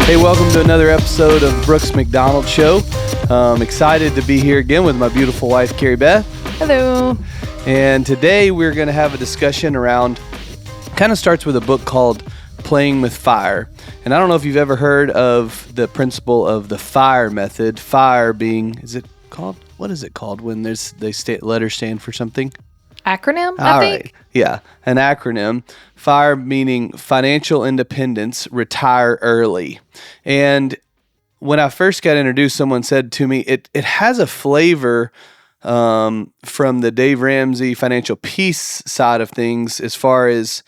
Hey, welcome to another episode of Brooks McDonald Show. I'm excited to be here again with my beautiful wife, Carrie Beth. Hello. And today we're going to have a discussion around, kind of starts with a book called Playing with Fire. And I don't know if you've ever heard of the principle of the FIRE method. FIRE being, what is it called when letters stand for something? Acronym, I think. Right. Yeah, an acronym. FIRE meaning financial independence, retire early. And when I first got introduced, someone said to me, it has a flavor from the Dave Ramsey financial peace side of things, as far as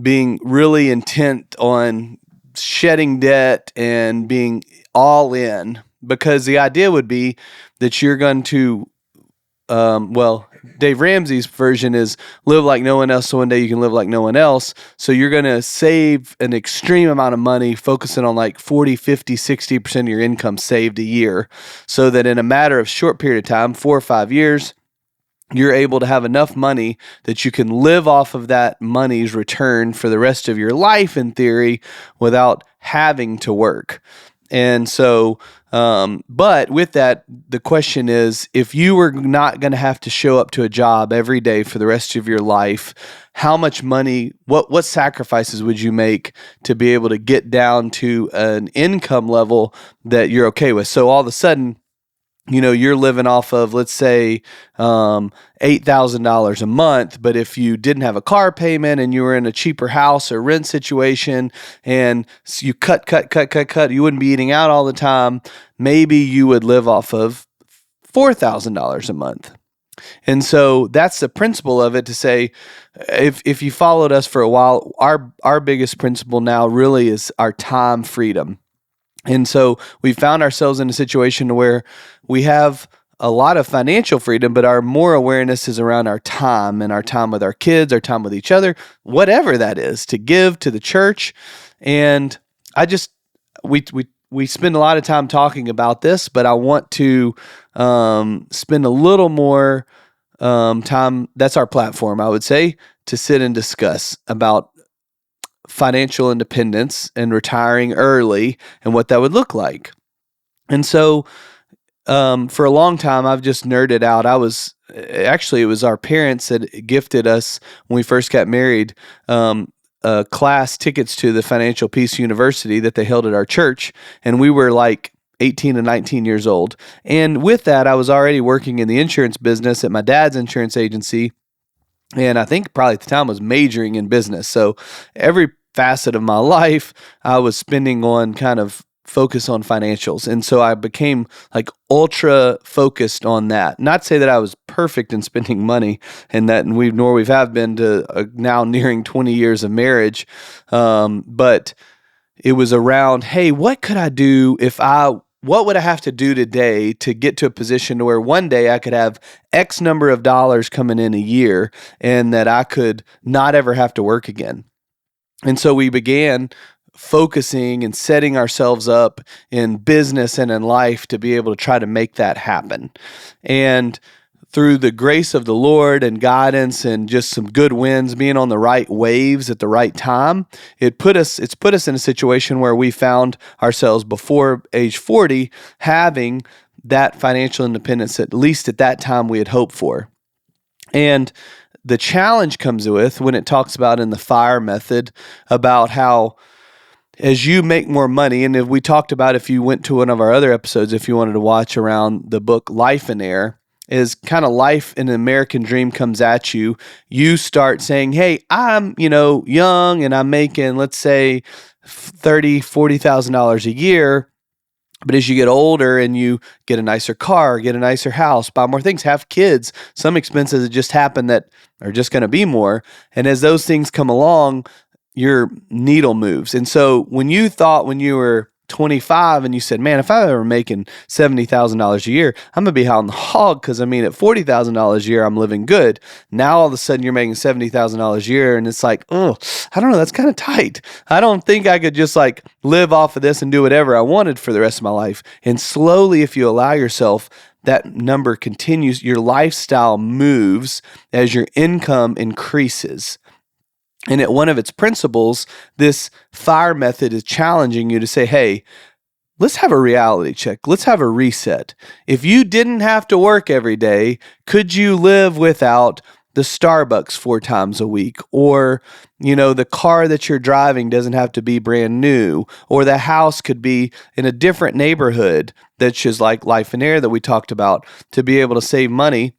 being really intent on shedding debt and being all in, because the idea would be that you're going to, Dave Ramsey's version is live like no one else so one day you can live like no one else. So you're going to save an extreme amount of money, focusing on like 40, 50, 60% of your income saved a year, so that in a matter of short period of time, 4 or 5 years, you're able to have enough money that you can live off of that money's return for the rest of your life, in theory, without having to work. And so, but with that, the question is, if you were not going to have to show up to a job every day for the rest of your life, how much money, what sacrifices would you make to be able to get down to an income level that you're okay with? So all of a sudden, you're living off of, let's say, $8,000 a month. But if you didn't have a car payment and you were in a cheaper house or rent situation, and so you cut, you wouldn't be eating out all the time, maybe you would live off of $4,000 a month. And so that's the principle of it, to say, if you followed us for a while, our biggest principle now really is our time freedom. And so we found ourselves in a situation where we have a lot of financial freedom, but our more awareness is around our time, and our time with our kids, our time with each other, whatever that is, to give to the church. And we spend a lot of time talking about this, but I want to spend a little more time. That's our platform, I would say, to sit and discuss about financial independence and retiring early and what that would look like. And so for a long time, I've just nerded out. It was our parents that gifted us, when we first got married, class tickets to the Financial Peace University that they held at our church. And we were like 18 and 19 years old. And with that, I was already working in the insurance business at my dad's insurance agency. And I think probably at the time was majoring in business. So every facet of my life, I was spending on kind of focus on financials. And so I became like ultra focused on that. Not to say that I was perfect in spending money, and we have been to now nearing 20 years of marriage. But it was around, hey, what could I do what would I have to do today to get to a position where one day I could have X number of dollars coming in a year, and that I could not ever have to work again? And so we began focusing and setting ourselves up in business and in life to be able to try to make that happen. And through the grace of the Lord and guidance and just some good winds, being on the right waves at the right time, it's put us in a situation where we found ourselves before age 40 having that financial independence, at least at that time we had hoped for. And the challenge comes with, when it talks about in the FIRE method, about how as you make more money, and if we talked about, if you went to one of our other episodes, if you wanted to watch around the book Life in Air, is kind of life in an American dream comes at you. You start saying, hey, I'm, young and I'm making, let's say, $30,000, $40,000 a year. But as you get older and you get a nicer car, get a nicer house, buy more things, have kids, some expenses that just happen that are just going to be more. And as those things come along, your needle moves. And so when you were 25 and you said, man, if I'm ever making $70,000 a year, I'm going to be out in the hog, because at $40,000 a year, I'm living good. Now all of a sudden you're making $70,000 a year, and it's like, oh, I don't know, that's kind of tight. I don't think I could just like live off of this and do whatever I wanted for the rest of my life. And slowly, if you allow yourself, that number continues, your lifestyle moves as your income increases. And at one of its principles, this FIRE method is challenging you to say, hey, let's have a reality check. Let's have a reset. If you didn't have to work every day, could you live without the Starbucks 4 times a week? Or, the car that you're driving doesn't have to be brand new, or the house could be in a different neighborhood that's just like Life and Air that we talked about, to be able to save money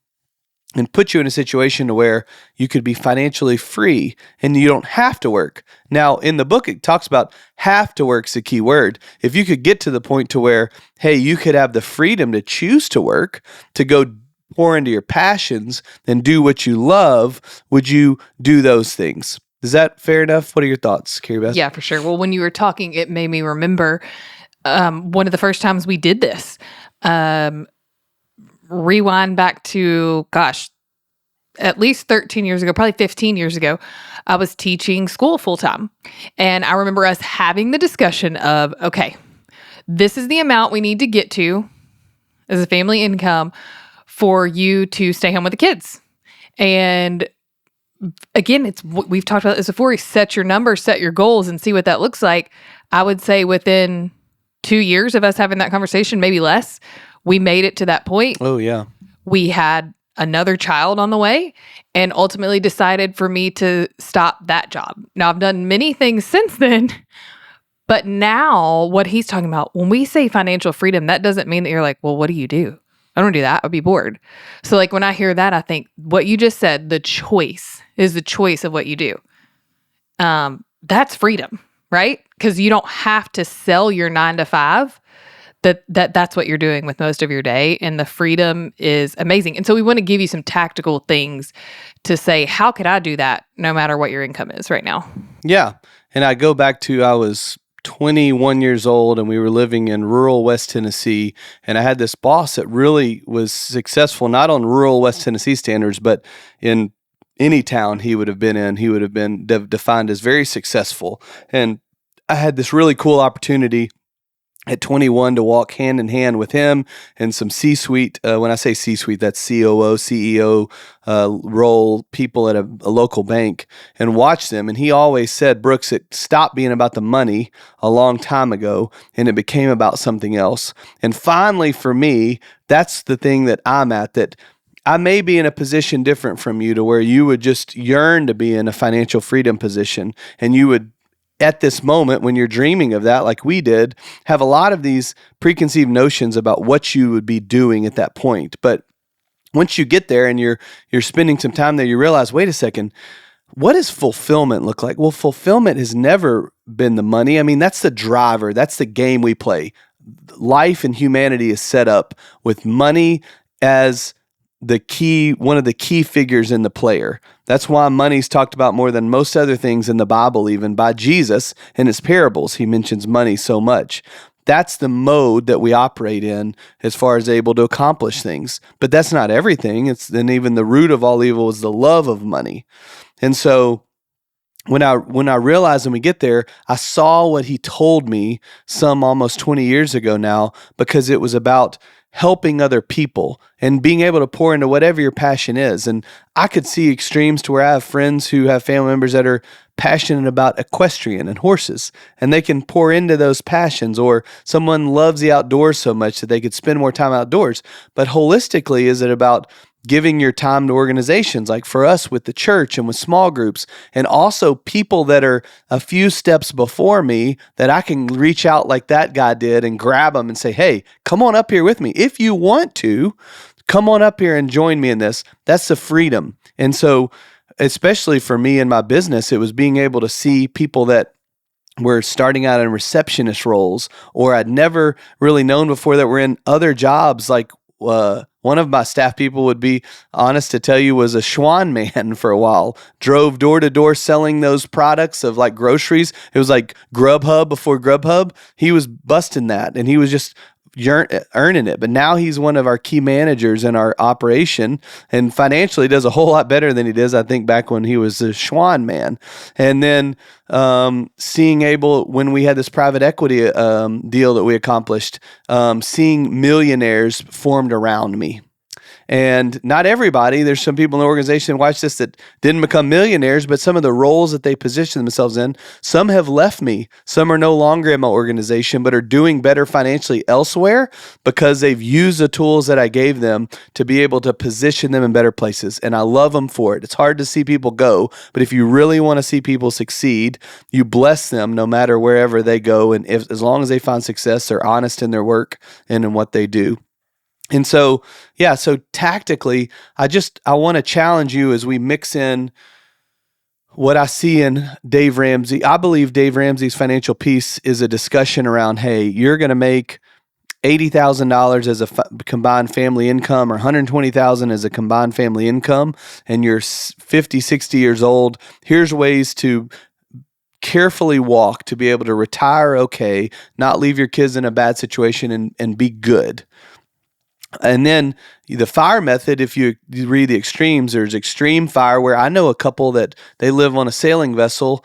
and put you in a situation to where you could be financially free and you don't have to work. Now, in the book, it talks about have to work's the key word. If you could get to the point to where, hey, you could have the freedom to choose to work, to go pour into your passions and do what you love, would you do those things? Is that fair enough? What are your thoughts, Carrie Beth? Yeah, for sure. Well, when you were talking, it made me remember one of the first times we did this. Rewind back to, at least 13 years ago, probably 15 years ago, I was teaching school full time. And I remember us having the discussion of, okay, this is the amount we need to get to as a family income for you to stay home with the kids. And again, we've talked about this before. Set your numbers, set your goals, and see what that looks like. I would say within 2 years of us having that conversation, maybe less, we made it to that point. Oh, yeah. We had another child on the way and ultimately decided for me to stop that job. Now, I've done many things since then, but now what he's talking about, when we say financial freedom, that doesn't mean that you're like, well, what do you do? I don't do that. I'd be bored. So like when I hear that, I think what you just said, the choice is the choice of what you do. That's freedom, right? Because you don't have to sell your 9 to 5. That's what you're doing with most of your day. And the freedom is amazing. And so we want to give you some tactical things to say, how could I do that no matter what your income is right now? Yeah. And I go back to, I was 21 years old and we were living in rural West Tennessee. And I had this boss that really was successful, not on rural West Tennessee standards, but in any town he would have been in, he would have been defined as very successful. And I had this really cool opportunity at 21 to walk hand in hand with him and some C-suite, when I say C-suite, that's COO, CEO role people at a local bank, and watch them. And he always said, Brooks, it stopped being about the money a long time ago and it became about something else. And finally, for me, that's the thing that I'm at, that I may be in a position different from you to where you would just yearn to be in a financial freedom position, and you would, at this moment when you're dreaming of that, like we did, have a lot of these preconceived notions about what you would be doing at that point. But once you get there and you're spending some time there, you realize, wait a second, what does fulfillment look like? Well, fulfillment has never been the money. I mean, that's the driver. That's the game we play. Life and humanity is set up with money as the key, one of the key figures in the player. That's why money's talked about more than most other things in the Bible, even by Jesus in his parables. He mentions money so much. That's the mode that we operate in as far as able to accomplish things. But that's not everything. Then even the root of all evil is the love of money. And so when I realized when we get there, I saw what he told me some almost 20 years ago now, because it was about helping other people and being able to pour into whatever your passion is. And I could see extremes to where I have friends who have family members that are passionate about equestrian and horses, and they can pour into those passions, or someone loves the outdoors so much that they could spend more time outdoors. But holistically, is it about giving your time to organizations like for us with the church and with small groups, and also people that are a few steps before me that I can reach out like that guy did and grab them and say, hey, come on up here with me. If you want to, come on up here and join me in this. That's the freedom. And so, especially for me in my business, it was being able to see people that were starting out in receptionist roles, or I'd never really known before, that were in other jobs. Like one of my staff people, would be honest to tell you, was a Schwan man for a while, drove door to door selling those products of like groceries. It was like Grubhub before Grubhub. He was busting that, and he was just earning it. But now he's one of our key managers in our operation, and financially does a whole lot better than he does, I think, back when he was a Schwan man. And then when we had this private equity deal that we accomplished, seeing millionaires formed around me. And not everybody, there's some people in the organization that watch this that didn't become millionaires, but some of the roles that they position themselves in, some have left me. Some are no longer in my organization, but are doing better financially elsewhere because they've used the tools that I gave them to be able to position them in better places. And I love them for it. It's hard to see people go, but if you really want to see people succeed, you bless them no matter wherever they go. And as long as they find success, they're honest in their work and in what they do. And so, so tactically, I want to challenge you as we mix in what I see in Dave Ramsey. I believe Dave Ramsey's financial piece is a discussion around, hey, you're going to make $80,000 as a combined family income or $120,000 as a combined family income, and you're 50, 60 years old. Here's ways to carefully walk to be able to retire okay, not leave your kids in a bad situation, and be good. And then the FIRE method, if you read the extremes, there's extreme FIRE, where I know a couple that they live on a sailing vessel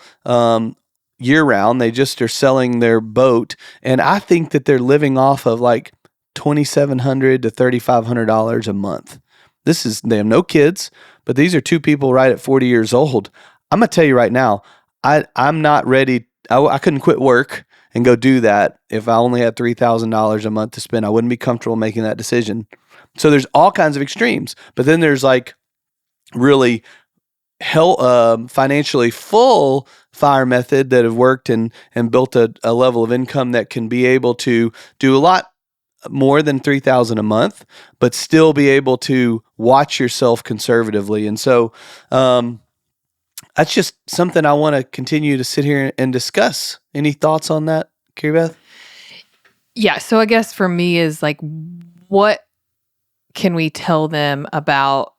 year round. They just are selling their boat. And I think that they're living off of like $2,700 to $3,500 a month. They have no kids, but these are two people right at 40 years old. I'm going to tell you right now, I'm not ready. I couldn't quit work and go do that if I only had $3,000 a month to spend. I wouldn't be comfortable making that decision. So there's all kinds of extremes, but then there's like really financially full FIRE method that have worked and built a level of income that can be able to do a lot more than $3,000 a month, but still be able to watch yourself conservatively. And so, that's just something I want to continue to sit here and discuss. Any thoughts on that, Carrie Beth? Yeah. So I guess for me is like, what can we tell them about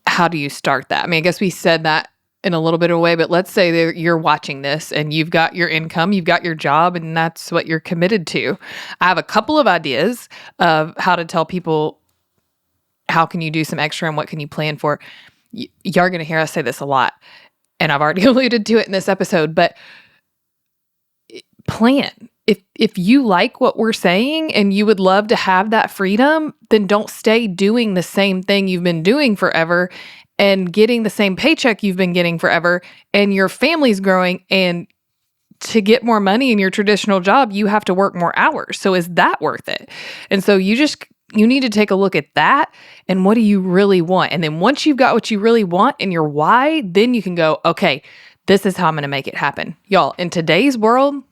how do you start that? I mean, I guess we said that in a little bit of a way, but let's say that you're watching this and you've got your income, you've got your job, and that's what you're committed to. I have a couple of ideas of how to tell people how can you do some extra and what can you plan for. You're going to hear us say this a lot, and I've already alluded to it in this episode, but plan. If you like what we're saying and you would love to have that freedom, then don't stay doing the same thing you've been doing forever and getting the same paycheck you've been getting forever, and your family's growing, and to get more money in your traditional job, you have to work more hours. So is that worth it? And so you need to take a look at that and what do you really want? And then once you've got what you really want and your why, then you can go, okay, this is how I'm going to make it happen. Y'all, in today's world,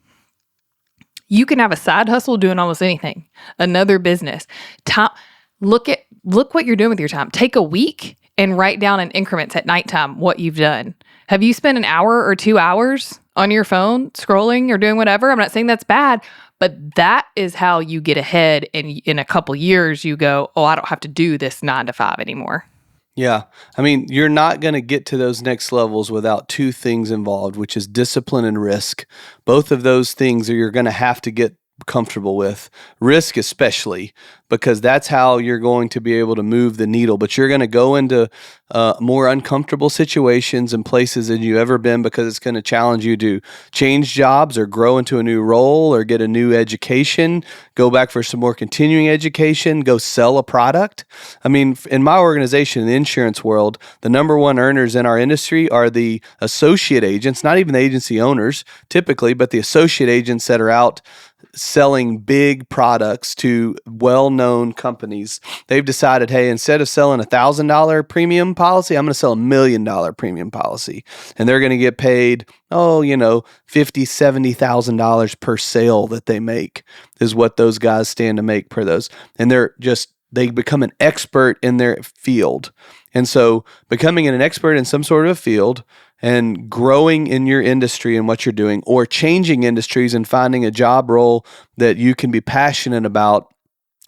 you can have a side hustle doing almost anything, another business. Look what you're doing with your time. Take a week and write down in increments at nighttime what you've done. Have you spent an hour or 2 hours on your phone scrolling or doing whatever? I'm not saying that's bad, but that is how you get ahead. And in a couple years, you go, oh, I don't have to do this 9 to 5 anymore. Yeah. I mean, you're not going to get to those next levels without two things involved, which is discipline and risk. Both of those things you're going to have to get comfortable with. Risk especially, because that's how you're going to be able to move the needle. But you're going to go into more uncomfortable situations and places than you've ever been, because it's going to challenge you to change jobs or grow into a new role or get a new education, go back for some more continuing education, go sell a product. I mean, in my organization, in the insurance world, the number one earners in our industry are the associate agents, not even the agency owners typically, but the associate agents that are out selling big products to well-known companies. They've decided, hey, instead of selling $1,000 premium policy, I'm going to sell $1 million premium policy. And they're going to get paid, $50,000, $70,000 per sale that they make is what those guys stand to make per those. And they become an expert in their field. And so becoming an expert in some sort of a field and growing in your industry and what you're doing, or changing industries and finding a job role that you can be passionate about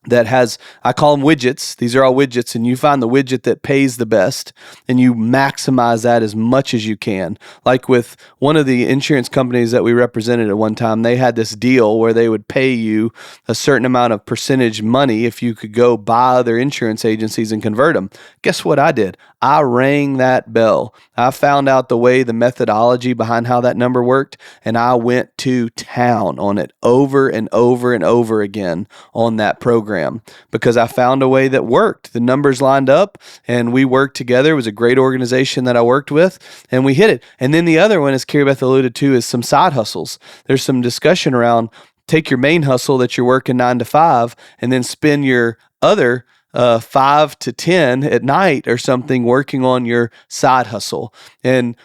that has, I call them widgets. These are all widgets, and you find the widget that pays the best and you maximize that as much as you can. Like with one of the insurance companies that we represented at one time, they had this deal where they would pay you a certain amount of percentage money if you could go buy other insurance agencies and convert them. Guess what I did? I rang that bell. I found out the methodology behind how that number worked, and I went to town on it over and over and over again on that program. program because I found a way that worked. The numbers lined up and we worked together. It was a great organization that I worked with and we hit it. And then the other one, as Carrie Beth alluded to, is some side hustles. There's some discussion around take your main hustle that you're working 9 to 5 and then spend your other 5 to 10 at night or something working on your side hustle. And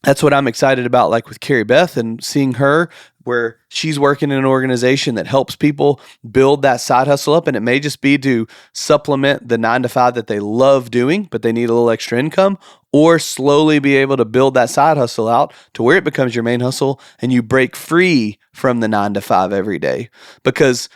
that's what I'm excited about, like with Carrie Beth and seeing her where she's working in an organization that helps people build that side hustle up. And it may just be to supplement the 9 to 5 that they love doing, but they need a little extra income, or slowly be able to build that side hustle out to where it becomes your main hustle and you break free from the 9 to 5 every day. Because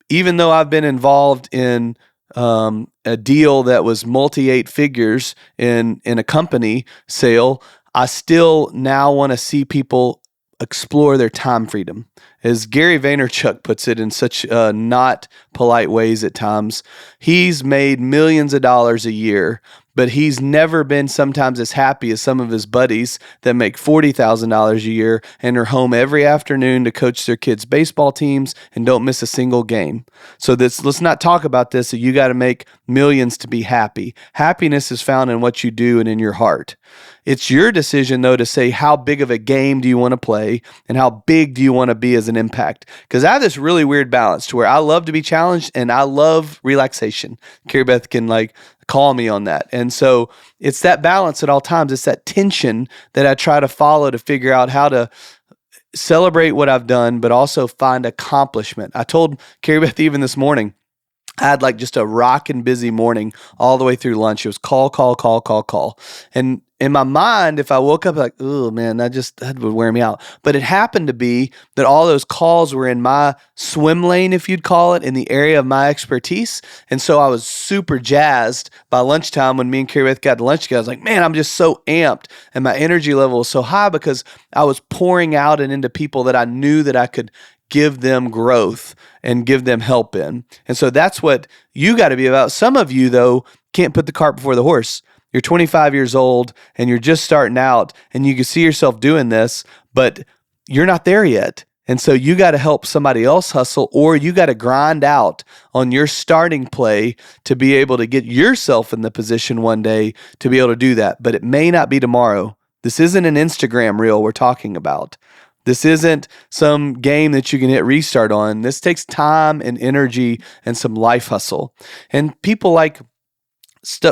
even though I've been involved in a deal that was multi 8 figures in a company sale, I still now want to see people explore their time freedom. As Gary Vaynerchuk puts it in such not polite ways at times, he's made millions of dollars a year, but he's never been sometimes as happy as some of his buddies that make $40,000 a year and are home every afternoon to coach their kids' baseball teams and don't miss a single game. So let's not talk about this, that you got to make millions to be happy. Happiness is found in what you do and in your heart. It's your decision, though, to say how big of a game do you want to play and how big do you want to be as an impact. Because I have this really weird balance to where I love to be challenged and I love relaxation. Carrie Beth can call me on that. And so it's that balance at all times. It's that tension that I try to follow to figure out how to celebrate what I've done, but also find accomplishment. I told Carrie Beth even this morning, I had just a rockin' busy morning all the way through lunch. It was call. And in my mind, if I woke up oh man, that would wear me out. But it happened to be that all those calls were in my swim lane, if you'd call it, in the area of my expertise. And so I was super jazzed by lunchtime when me and Carrie Beth got to lunch together. I was like, man, I'm just so amped. And my energy level was so high because I was pouring out and into people that I knew that I could give them growth and give them help in. And so that's what you got to be about. Some of you, though, can't put the cart before the horse. You're 25 years old and you're just starting out and you can see yourself doing this, but you're not there yet. And so you got to help somebody else hustle, or you got to grind out on your starting play to be able to get yourself in the position one day to be able to do that. But it may not be tomorrow. This isn't an Instagram reel we're talking about. This isn't some game that you can hit restart on. This takes time and energy and some life hustle. And people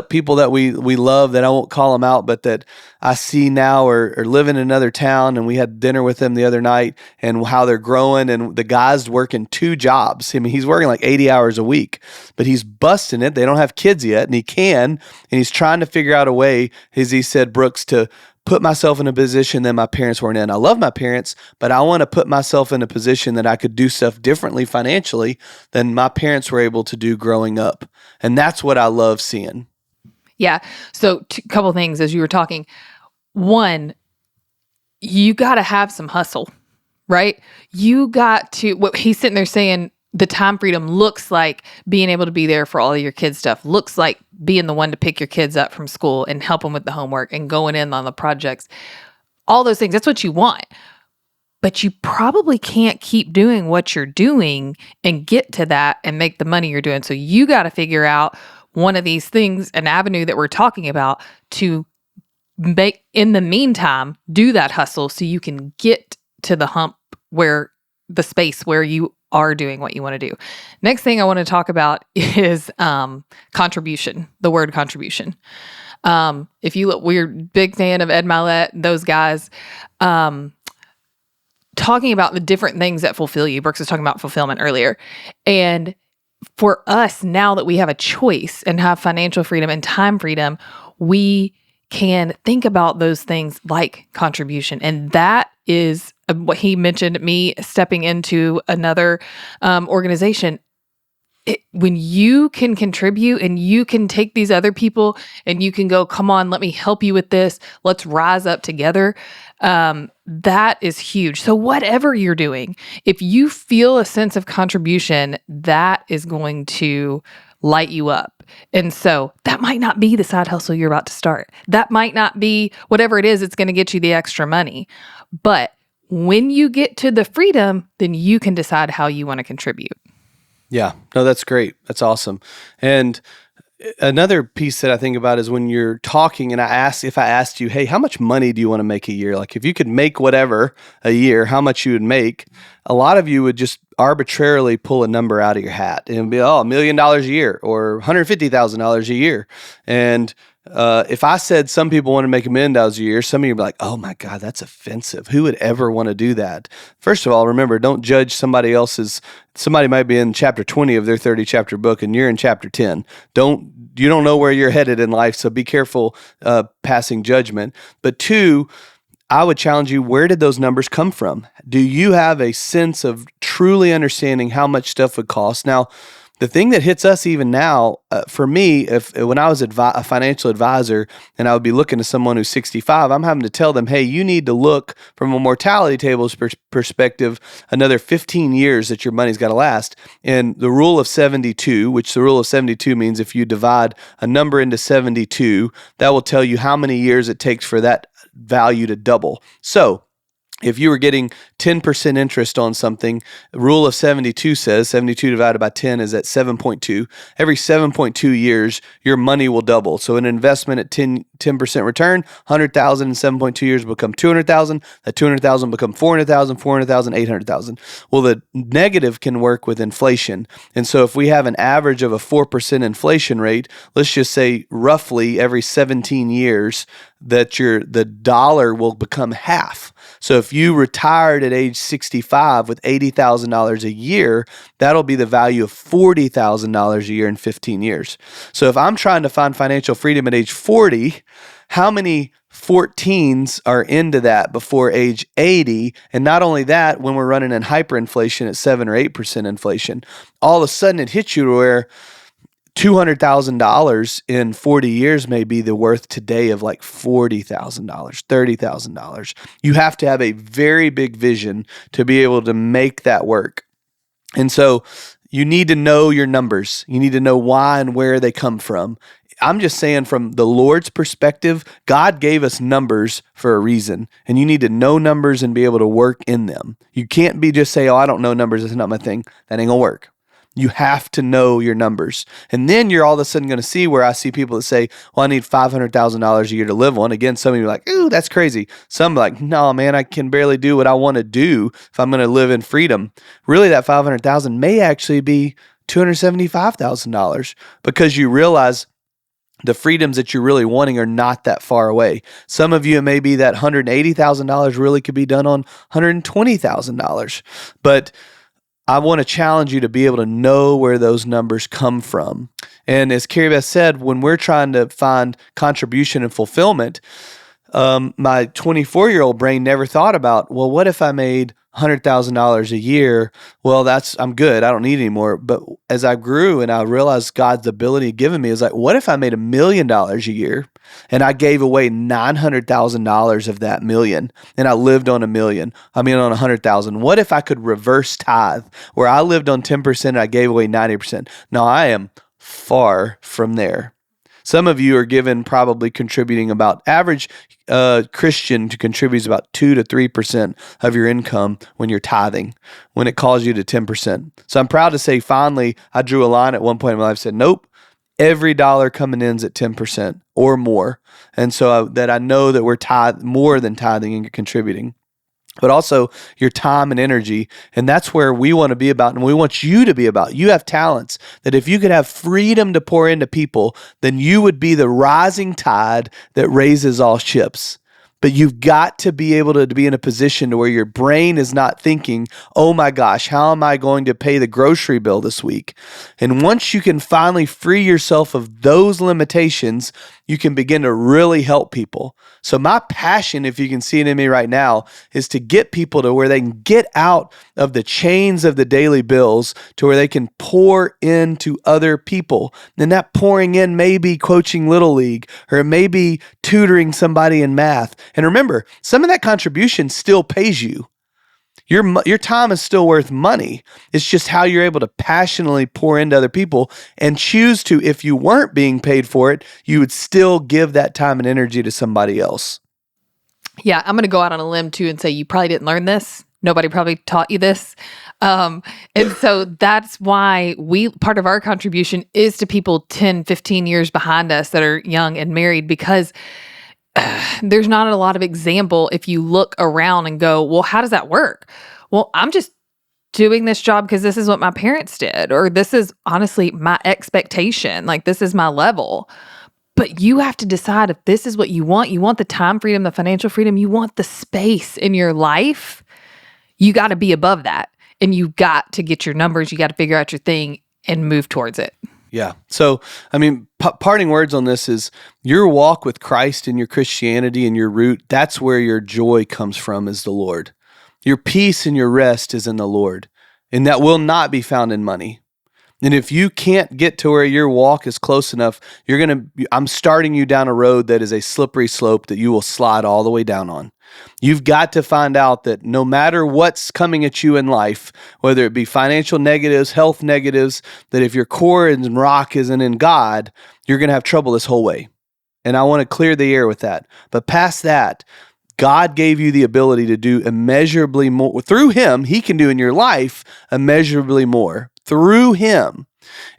people that we love, that I won't call them out, but that I see now are living in another town, and we had dinner with them the other night and how they're growing, and the guy's working 2 jobs. I mean, he's working 80 hours a week, but he's busting it. They don't have kids yet, and he can, and he's trying to figure out a way, as he said, Brooks, to put myself in a position that my parents weren't in. I love my parents, but I want to put myself in a position that I could do stuff differently financially than my parents were able to do growing up. And that's what I love seeing. Yeah. So a couple things as you were talking. One, you got to have some hustle, right? You got to, what he's sitting there saying, the time freedom looks like being able to be there for all of your kids' stuff, looks like being the one to pick your kids up from school and help them with the homework and going in on the projects, all those things. That's what you want. But you probably can't keep doing what you're doing and get to that and make the money you're doing. So you got to figure out one of these things, an avenue that we're talking about, to make, in the meantime, do that hustle so you can get to the hump where the space where you are doing what you want to do. Next thing I want to talk about is contribution, the word contribution. If you look, we're a big fan of Ed Mylett, those guys, talking about the different things that fulfill you. Brooks was talking about fulfillment earlier. And for us, now that we have a choice and have financial freedom and time freedom, we can think about those things like contribution. And that is what he mentioned, me stepping into another organization. When you can contribute and you can take these other people and you can go, come on, let me help you with this. Let's rise up together. That is huge. So whatever you're doing, if you feel a sense of contribution, that is going to light you up. And so that might not be the side hustle you're about to start. That might not be whatever it is, it's going to get you the extra money. But when you get to the freedom, then you can decide how you want to contribute. Yeah, no, that's great. That's awesome. And another piece that I think about is when you're talking and if I asked you, hey, how much money do you want to make a year? Like if you could make whatever a year, how much you would make, a lot of you would just arbitrarily pull a number out of your hat and be, $1 million a year or $150,000 a year. And if I said some people want to make $1 million a year, some of you would be like, oh my God, that's offensive. Who would ever want to do that? First of all, remember, don't judge somebody else's. Somebody might be in chapter 20 of their 30 chapter book and you're in chapter 10. You don't know where you're headed in life, so be careful passing judgment. But two, I would challenge you, where did those numbers come from? Do you have a sense of truly understanding how much stuff would cost? Now, the thing that hits us even now, for me, when I was a financial advisor and I would be looking to someone who's 65, I'm having to tell them, hey, you need to look from a mortality table's perspective another 15 years that your money's got to last. And the rule of 72, which the rule of 72 means if you divide a number into 72, that will tell you how many years it takes for that value to double. So if you were getting 10% interest on something, rule of 72 says 72 divided by 10 is at 7.2. Every 7.2 years, your money will double. So an investment at 10% return, 100,000 in 7.2 years will become 200,000. That 200,000 become 400,000, 400,000, 800,000. Well, the negative can work with inflation. And so if we have an average of a 4% inflation rate, let's just say roughly every 17 years, that the dollar will become half. So if you retired at age 65 with $80,000 a year, that'll be the value of $40,000 a year in 15 years. So if I'm trying to find financial freedom at age 40, how many 14s are into that before age 80? And not only that, when we're running in hyperinflation at 7 or 8% inflation, all of a sudden it hits you where $200,000 in 40 years may be the worth today of like $40,000, $30,000. You have to have a very big vision to be able to make that work. And so you need to know your numbers. You need to know why and where they come from. I'm just saying from the Lord's perspective, God gave us numbers for a reason, and you need to know numbers and be able to work in them. You can't be just say, oh, I don't know numbers. It's not my thing. That ain't gonna work. You have to know your numbers. And then you're all of a sudden going to see where I see people that say, well, I need $500,000 a year to live on. Again, some of you are like, ooh, that's crazy. Some are like, no, man, I can barely do what I want to do if I'm going to live in freedom. Really, that $500,000 may actually be $275,000 because you realize the freedoms that you're really wanting are not that far away. Some of you, it may be that $180,000 really could be done on $120,000. But I want to challenge you to be able to know where those numbers come from. And as Carrie Beth said, when we're trying to find contribution and fulfillment, my 24-year-old brain never thought about, well, what if I made $100,000 a year? Well, I'm good. I don't need any more. But as I grew and I realized God's ability given me is like, what if I made $1 million a year and I gave away $900,000 of that million and I lived on on 100,000? What if I could reverse tithe where I lived on 10% and I gave away 90%? Now I am far from there. Some of you are probably contributing about average Christian contributes about 2 to 3% of your income when you're tithing, when it calls you to 10%. So I'm proud to say finally I drew a line at one point in my life, said, nope, every dollar coming in is at 10% or more. And so that I know that we're more than tithing and contributing, but also your time and energy. And that's where we want to be about, and we want you to be about. You have talents that if you could have freedom to pour into people, then you would be the rising tide that raises all ships. But you've got to be able to be in a position to where your brain is not thinking, oh my gosh, how am I going to pay the grocery bill this week? And once you can finally free yourself of those limitations, you can begin to really help people. So my passion, if you can see it in me right now, is to get people to where they can get out of the chains of the daily bills to where they can pour into other people. And that pouring in may be coaching Little League, or it may be tutoring somebody in math. And remember, some of that contribution still pays you. Your time is still worth money. It's just how you're able to passionately pour into other people and choose to, if you weren't being paid for it, you would still give that time and energy to somebody else. Yeah, I'm going to go out on a limb too and say you probably didn't learn this Nobody probably taught you this. And so that's why part of our contribution is to people 10, 15 years behind us that are young and married, because there's not a lot of example if you look around and go, well, how does that work? Well, I'm just doing this job because this is what my parents did, or this is honestly my expectation. Like, this is my level. But you have to decide if this is what you want. You want the time freedom, the financial freedom, you want the space in your life. You got to be above that. And you got to get your numbers. You got to figure out your thing and move towards it. Yeah. So, I mean, parting words on this is your walk with Christ and your Christianity and your root, that's where your joy comes from, is the Lord. Your peace and your rest is in the Lord. And that will not be found in money. And if you can't get to where your walk is close enough, I'm starting you down a road that is a slippery slope that you will slide all the way down on. You've got to find out that no matter what's coming at you in life, whether it be financial negatives, health negatives, that if your core and rock isn't in God, you're going to have trouble this whole way. And I want to clear the air with that. But past that, God gave you the ability to do immeasurably more. Through Him, He can do in your life immeasurably more. Through Him.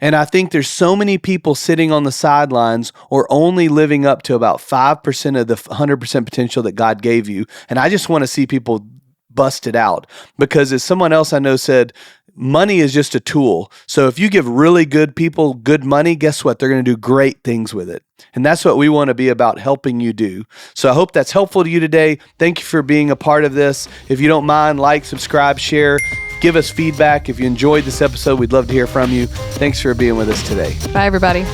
And I think there's so many people sitting on the sidelines or only living up to about 5% of the 100% potential that God gave you. And I just want to see people bust it out, because as someone else I know said, money is just a tool. So if you give really good people good money, guess what? They're going to do great things with it. And that's what we want to be about, helping you do. So I hope that's helpful to you today. Thank you for being a part of this. If you don't mind, like, subscribe, share. Give us feedback. If you enjoyed this episode, we'd love to hear from you. Thanks for being with us today. Bye, everybody.